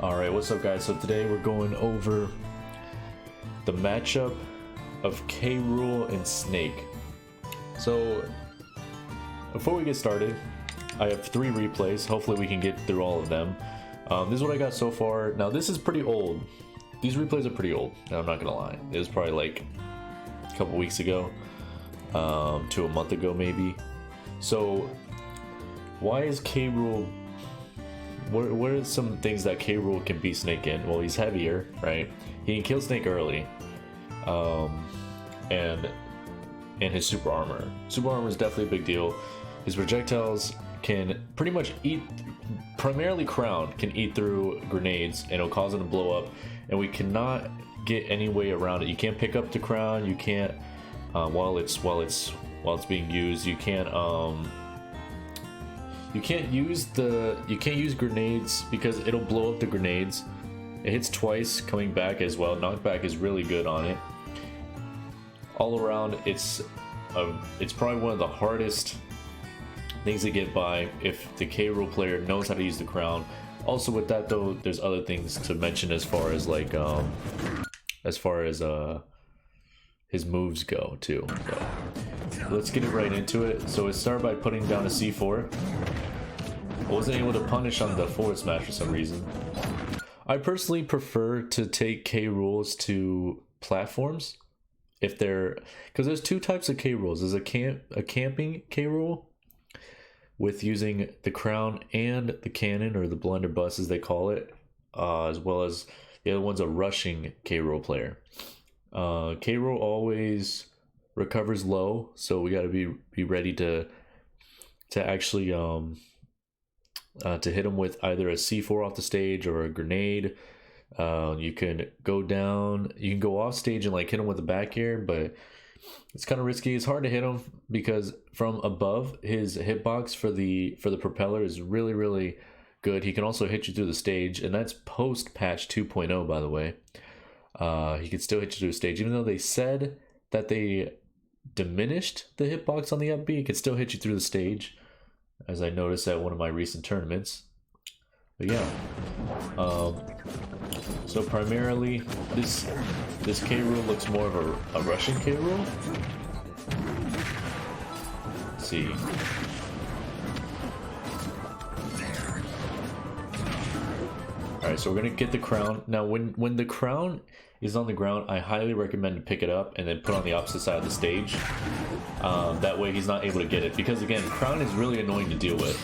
Alright, what's up guys? So today we're going over the matchup of Rool and Snake. So before we get started, I have 3 replays. Hopefully we can get through all of them. This is what I got so far. Now this is pretty old. These replays are pretty old. I'm not gonna lie. It was probably like a couple weeks ago, to a month ago maybe. So why is Rool? What are some things that Rool can beat Snake in? Well, he's heavier, right? He can kill Snake early, and his super armor. Super armor is definitely a big deal. His projectiles can pretty much eat, primarily Crown can eat through grenades, and it'll cause them to blow up. And we cannot get any way around it. You can't pick up the Crown. You can't while it's being used. You can't use grenades because it'll blow up the grenades. It hits twice coming back as well. Knockback is really good on it. All around, it's probably one of the hardest things to get by if the Rool player knows how to use the Crown. Also with that though, there's other things to mention as far as like his moves go too. So let's get it right into it. So it started by putting down a C4. I wasn't able to punish on the forward smash for some reason. I personally prefer to take Rools to platforms if they're, because there's 2 types of Rools. There's a camping Rool with using the Crown and the cannon, or the blunderbuss as they call it, as well as the other one's a rushing Rool player. Rool always recovers low, so we got to be ready to actually to hit him with either a C4 off the stage or a grenade. You can go down, you can go off stage and like hit him with the back air, but it's kind of risky. It's hard to hit him because from above, his hitbox for the propeller is really good. He can also hit you through the stage, and that's post patch 2.0, by the way. He can still hit you through the stage, even though they said that they diminished the hitbox on the up B. It can still hit you through the stage, as I noticed at one of my recent tournaments. But yeah, so primarily this Rool looks more of a Russian Rool. Let's see. Alright, so we're gonna get the Crown. Now when the Crown is on the ground, I highly recommend to pick it up and then put on the opposite side of the stage. That way he's not able to get it, because again, Crown is really annoying to deal with.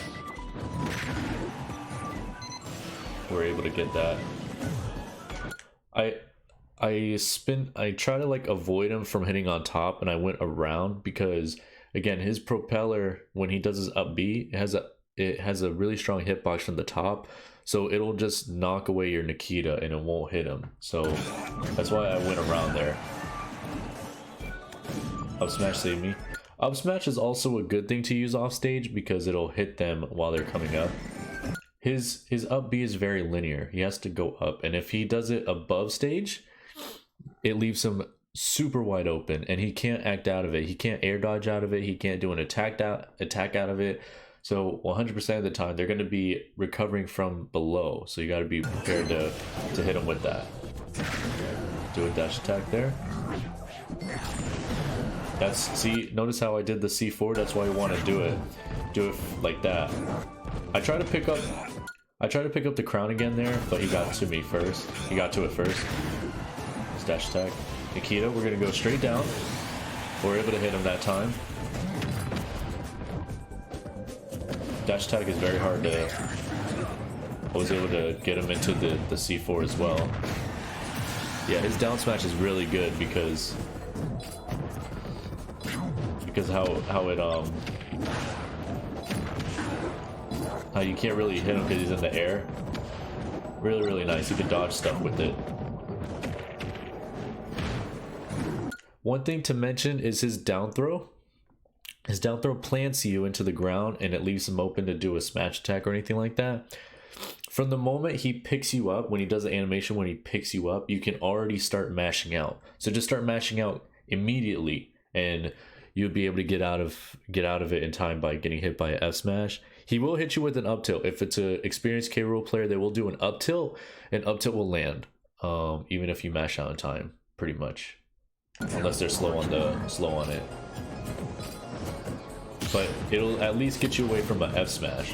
We're able to get that. I try to like avoid him from hitting on top, and I went around because again, his propeller, when he does his up B, it has a really strong hitbox from the top, so it'll just knock away your Nikita and it won't hit him. So that's why I went around there. Up smash saved me. Up smash is also a good thing to use off stage because it'll hit them while they're coming up. His up B is very linear. He has to go up, and if he does it above stage, it leaves him super wide open, and he can't act out of it. He can't air dodge out of it. He can't do an attack out of it. So 100% of the time, they're going to be recovering from below. So you got to be prepared to hit him with that. Do a dash attack there. See, notice how I did the C4? That's why you want to do it. Do it like that. I try to pick up the Crown again there, but he got to me first. He got to it first. Dash attack. Nikita, we're gonna go straight down. We're able to hit him that time. Dash attack is very hard to... I was able to get him into the C4 as well. Yeah, his down smash is really good because how you can't really hit him because he's in the air. Really nice. You can dodge stuff with it. One thing to mention is his down throw. His down throw plants you into the ground, and it leaves him open to do a smash attack or anything like that. From the moment he picks you up, when he does the animation, when he picks you up, you can already start mashing out. So just start mashing out immediately, and you'll be able to get out of it in time by getting hit by an F smash. He will hit you with an up tilt. If it's an experienced K. Rool player, they will do an up tilt, and up tilt will land, even if you mash out in time, pretty much, unless they're slow on it. But it'll at least get you away from an F smash.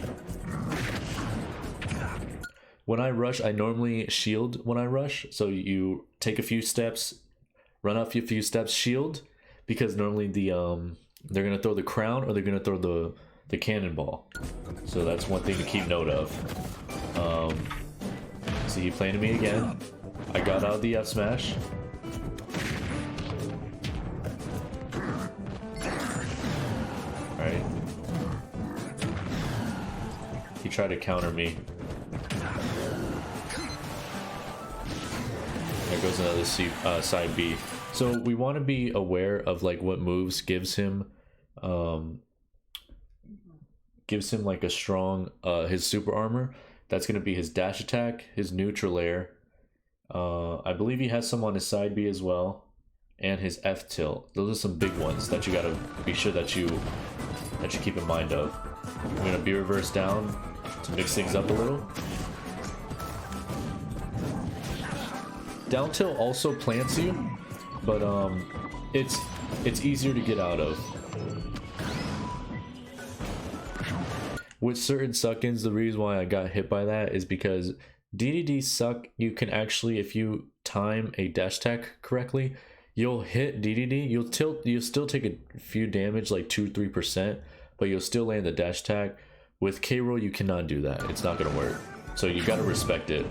When I rush, I normally shield when I rush. So you take a few steps, run up a few steps, shield, because normally they're gonna throw the crown or they're gonna throw the cannonball. So that's one thing to keep note of. See, he planted me again. I got out of the F smash. Alright. He tried to counter me. There goes another side B. So we want to be aware of like what moves gives him like a strong his super armor. That's going to be his dash attack, his neutral air. I believe he has some on his side B as well, and his F tilt. Those are some big ones that you got to be sure that you keep in mind of. I'm going to B reverse down to mix things up a little. Down tilt also plants you, but it's easier to get out of. With certain suck-ins, the reason why I got hit by that is because DDD suck. You can actually, if you time a dash attack correctly, you'll hit DDD. You'll still take a few damage, like 2-3%, but you'll still land the dash attack. With K. Rool, you cannot do that. It's not gonna work. So you gotta respect it.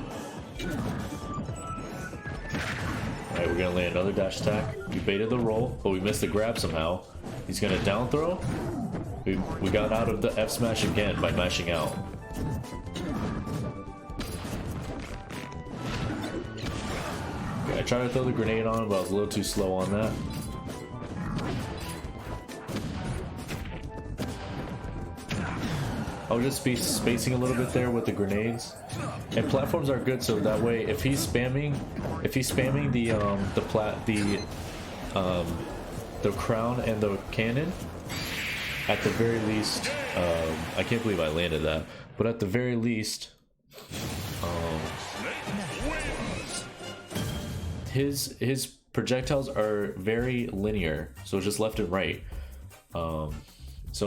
Alright, we're gonna land another dash attack. We baited the roll, but we missed the grab somehow. He's gonna down throw. We got out of the F smash again by mashing out. Okay, I tried to throw the grenade on him, but I was a little too slow on that. I'll just be spacing a little bit there with the grenades. And platforms are good, so that way if he's spamming the crown and the cannon, at the very least, I can't believe I landed that, but at the very least, his projectiles are very linear, so it's just left and right. So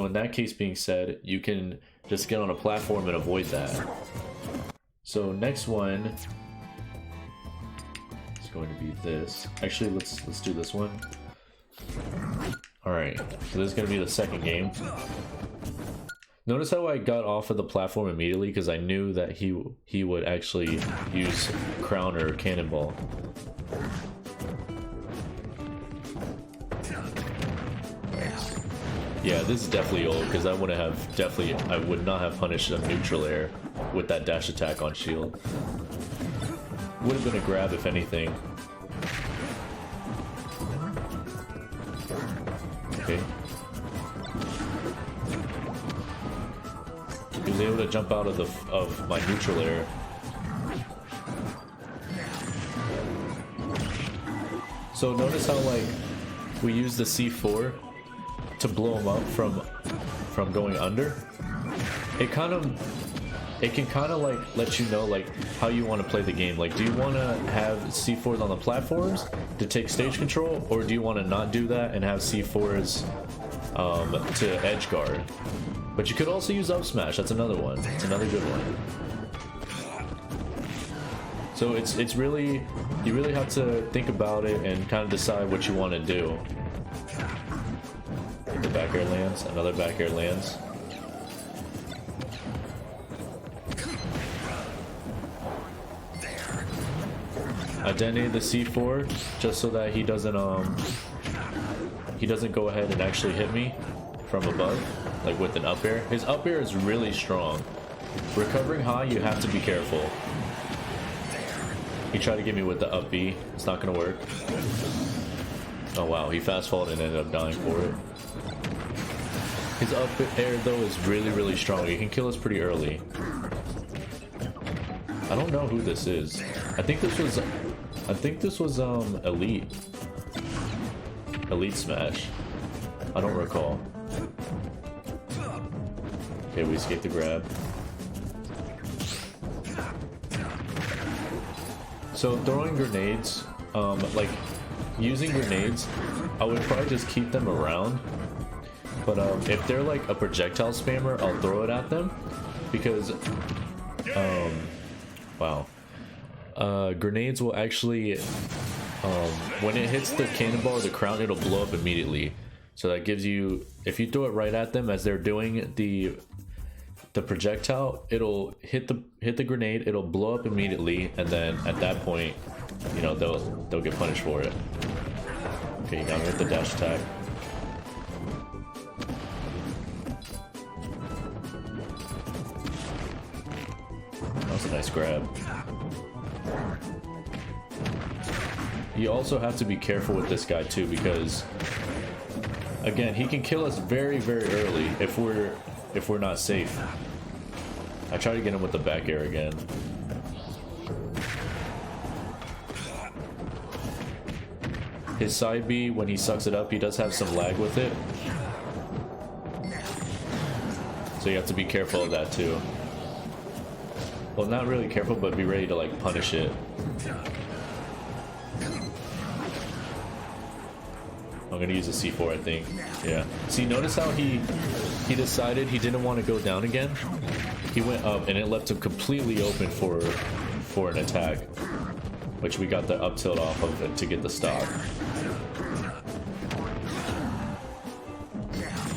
in that case being said, you can just get on a platform and avoid that. So next one is going to be this. Actually, let's do this one. All right, so this is going to be the second game. Notice how I got off of the platform immediately because I knew that he would actually use crown or cannonball. Yeah, this is definitely old because I would not have punished a neutral air with that dash attack on shield. Would have been a grab if anything. Okay. He was able to jump out of my neutral air. So notice how like we use the C4 to blow him up from going under. It can kind of like let you know like how you want to play the game. Like, do you want to have C4s on the platforms to take stage control, or do you want to not do that and have C4s to edge guard? But you could also use up smash. That's another one. It's another good one. So it's really, you really have to think about it and kind of decide what you want to do. The back air lands, another back air lands. I detonated the C4 just so that he doesn't go ahead and actually hit me from above, like with an up air. His up air is really strong. Recovering high, you have to be careful. He tried to get me with the up B. It's not gonna work. Oh wow, he fast followed and ended up dying for it. His up air though is really strong. He can kill us pretty early. I don't know who this is. I think this was Elite Smash. I don't recall. Okay, we escaped the grab. So throwing grenades, like using grenades, I would probably just keep them around. But if they're like a projectile spammer, I'll throw it at them because, wow, grenades will actually, when it hits the cannonball or the crown, it'll blow up immediately. So that gives you, if you throw it right at them as they're doing the projectile, it'll hit the grenade, it'll blow up immediately, and then at that point, you know, they'll get punished for it. Okay, you got me with the dash attack. That was a nice grab. You also have to be careful with this guy too, because again, he can kill us very, very early if we're not safe. I try to get him with the back air again. His side B, when he sucks it up, he does have some lag with it. So you have to be careful of that too. Well, not really careful, but be ready to like punish it. I'm gonna use a C4, I think. Yeah. See, notice how he decided he didn't want to go down again. He went up, and it left him completely open for an attack, which we got the up tilt off of it to get the stop.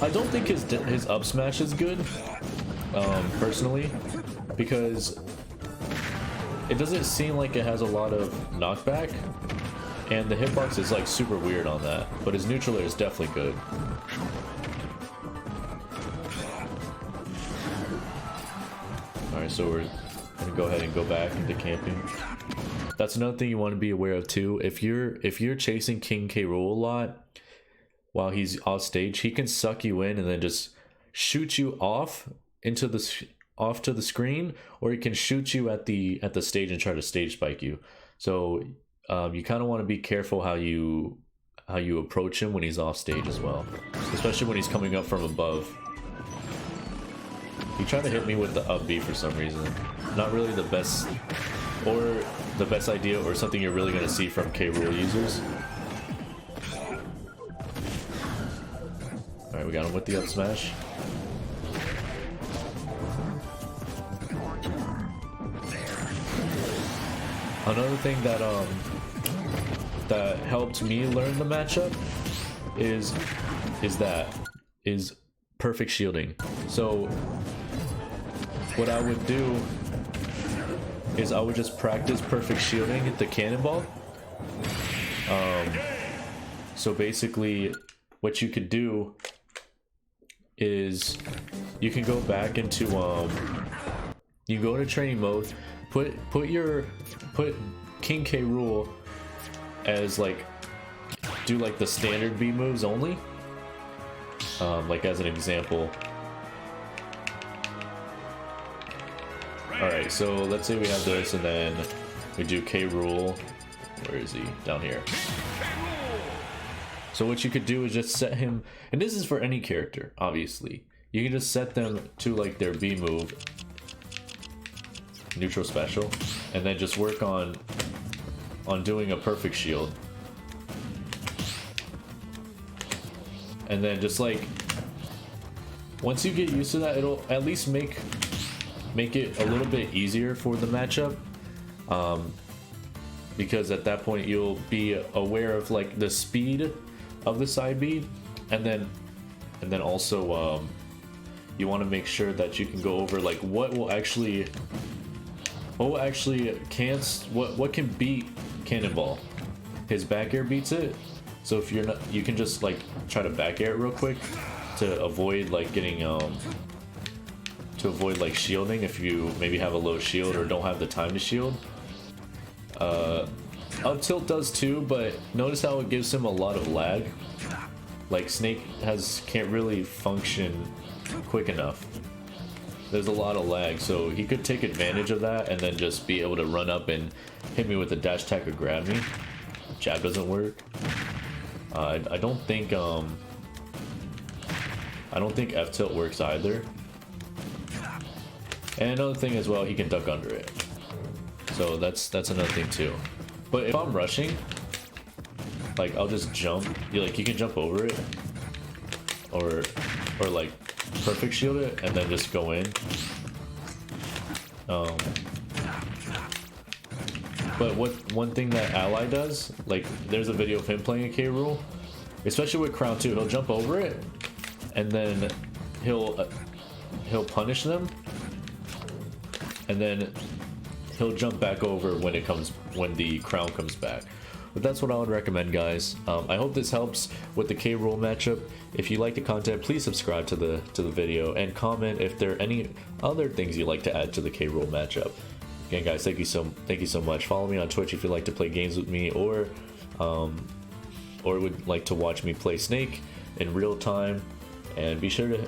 I don't think his up smash is good, personally, because it doesn't seem like it has a lot of knockback, and the hitbox is like super weird on that, but his neutral air is definitely good. Alright, so we're gonna go ahead and go back into camping. That's another thing you want to be aware of too. If you're chasing King K. Rool a lot while he's off stage, he can suck you in and then just shoot you off to the screen, or he can shoot you at the stage and try to stage spike you. So you kind of want to be careful how you approach him when he's off stage as well, especially when he's coming up from above. He tried to hit me with the up B for some reason. Not really the best idea, or something you're really going to see from K. Rool users. Alright, we got him with the up smash. Another thing that helped me learn the matchup is perfect shielding. So what I would do is I would just practice perfect shielding at the cannonball. So basically what you could do is you can go back into you go to training mode, put King K. Rool as like, do like the standard B moves only, like as an example. Alright, so let's say we have this, and then we do K. Rool. Where is he? Down here. So what you could do is just set him, and this is for any character, obviously. You can just set them to like their B move, neutral special, and then just work on doing a perfect shield. And then just like, once you get used to that, it'll at least make it a little bit easier for the matchup, because at that point you'll be aware of like the speed of the side B, and then also you want to make sure that you can go over like what can beat Cannonball. His back air beats it, so if you're not, you can just like try to back air it real quick to avoid like getting to avoid like shielding if you maybe have a low shield or don't have the time to shield. Up tilt does too, but notice how it gives him a lot of lag. Like Snake can't really function quick enough. There's a lot of lag, so he could take advantage of that and then just be able to run up and hit me with a dash attack or grab me. Jab doesn't work. I don't think F tilt works either. And another thing as well, he can duck under it. So that's another thing too. But if I'm rushing, like I'll just jump. You can jump over it, or like perfect shield it and then just go in. But one thing that Ally does, like there's a video of him playing a K Rool, especially with Crown 2, he'll jump over it and then he'll punish them, and then he'll jump back over when the crown comes back. But that's what I would recommend, guys. I hope this helps with the K Rool matchup. If you like the content, please subscribe to the video and comment if there are any other things you'd like to add to the K Rool matchup. Again, guys, thank you so much. Follow me on Twitch if you'd like to play games with me, or would like to watch me play Snake in real time. And be sure to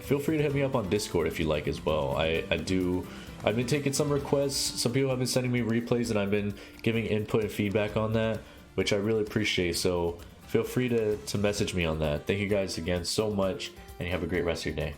feel free to hit me up on Discord if you like as well. I've been taking some requests. Some people have been sending me replays, and I've been giving input and feedback on that, which I really appreciate. So feel free to message me on that. Thank you guys again so much, and you have a great rest of your day.